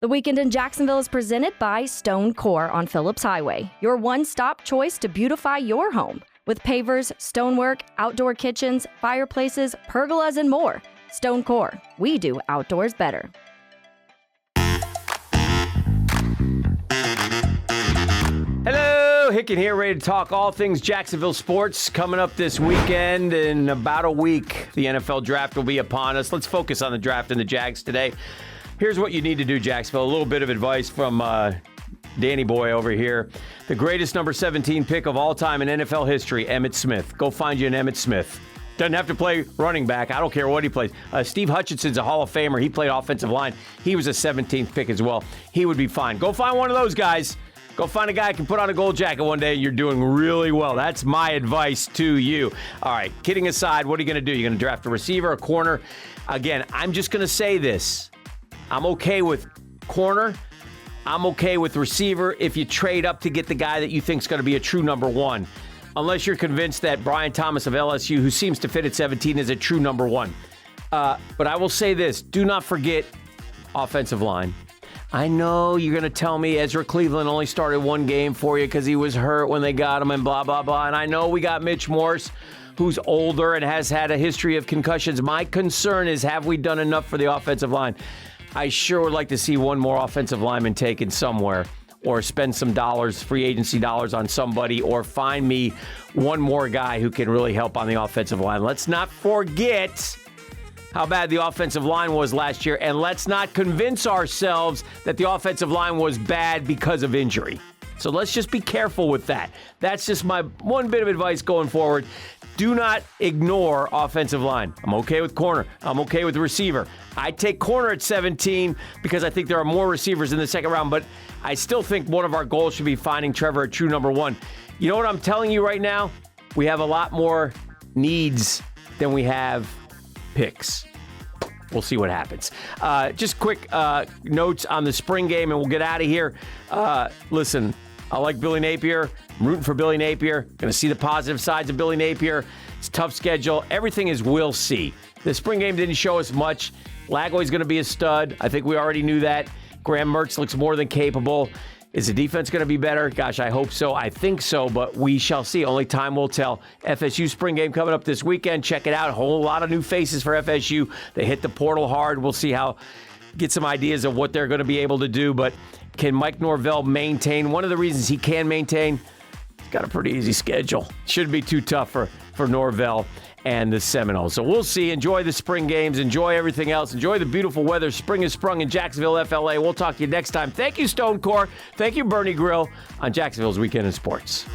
The Weekend in Jacksonville is presented by Stonecore on Phillips Highway, your one-stop choice to beautify your home. With pavers, stonework, outdoor kitchens, fireplaces, pergolas, and more. Stonecore, we do outdoors better. Hello, Hicken here, ready to talk all things Jacksonville sports. Coming up this weekend in about a week, the NFL draft will be upon us. Let's focus on the draft and the Jags today. Here's what you need to do, Jacksonville. A little bit of advice from Danny Boy over here. The greatest number 17 pick of all time in NFL history, Emmitt Smith. Go find you an Emmitt Smith. Doesn't have to play running back. I don't care what he plays. Steve Hutchinson's a Hall of Famer. He played offensive line. He was a 17th pick as well. He would be fine. Go find one of those guys. Go find a guy who can put on a gold jacket one day and you're doing really well. That's my advice to you. All right, kidding aside, what are you going to do? You're going to draft a receiver, a corner. Again, I'm just going to say this. I'm okay with corner. I'm okay with receiver if you trade up to get the guy that you think is going to be a true number one. Unless you're convinced that Brian Thomas of LSU, who seems to fit at 17, is a true number one. But I will say this. Do not forget offensive line. I know you're going to tell me Ezra Cleveland only started one game for you because he was hurt when they got him and blah, blah, blah. And I know we got Mitch Morse, who's older and has had a history of concussions. My concern is, have we done enough for the offensive line? I sure would like to see one more offensive lineman taken somewhere, or spend some dollars, free agency dollars on somebody, or find me one more guy who can really help on the offensive line. Let's not forget how bad the offensive line was last year, and let's not convince ourselves that the offensive line was bad because of injury. So let's just be careful with that. That's just my one bit of advice going forward. Do not ignore offensive line. I'm okay with corner. I'm okay with receiver. I take corner at 17 because I think there are more receivers in the second round, but I still think one of our goals should be finding Trevor a true number one. You know what I'm telling you right now? We have a lot more needs than we have picks. We'll see what happens. Just quick notes on the spring game, and we'll get out of here. Listen, I like Billy Napier. I'm rooting for Billy Napier. Going to see the positive sides of Billy Napier. It's a tough schedule. Everything is we'll see. The spring game didn't show us much. Lagoy's going to be a stud. I think we already knew that. Graham Mertz looks more than capable. Is the defense going to be better? Gosh, I hope so. I think so, but we shall see. Only time will tell. FSU spring game coming up this weekend. Check it out. A whole lot of new faces for FSU. They hit the portal hard. We'll see get some ideas of what they're going to be able to do, but can Mike Norvell maintain? One of the reasons he can maintain, he's got a pretty easy schedule. Shouldn't be too tough for Norvell and the Seminoles. So we'll see. Enjoy the spring games. Enjoy everything else. Enjoy the beautiful weather. Spring is sprung in Jacksonville, FLA. We'll talk to you next time. Thank you, Stonecore. Thank you, Bernie Grill, on Jacksonville's Weekend in Sports.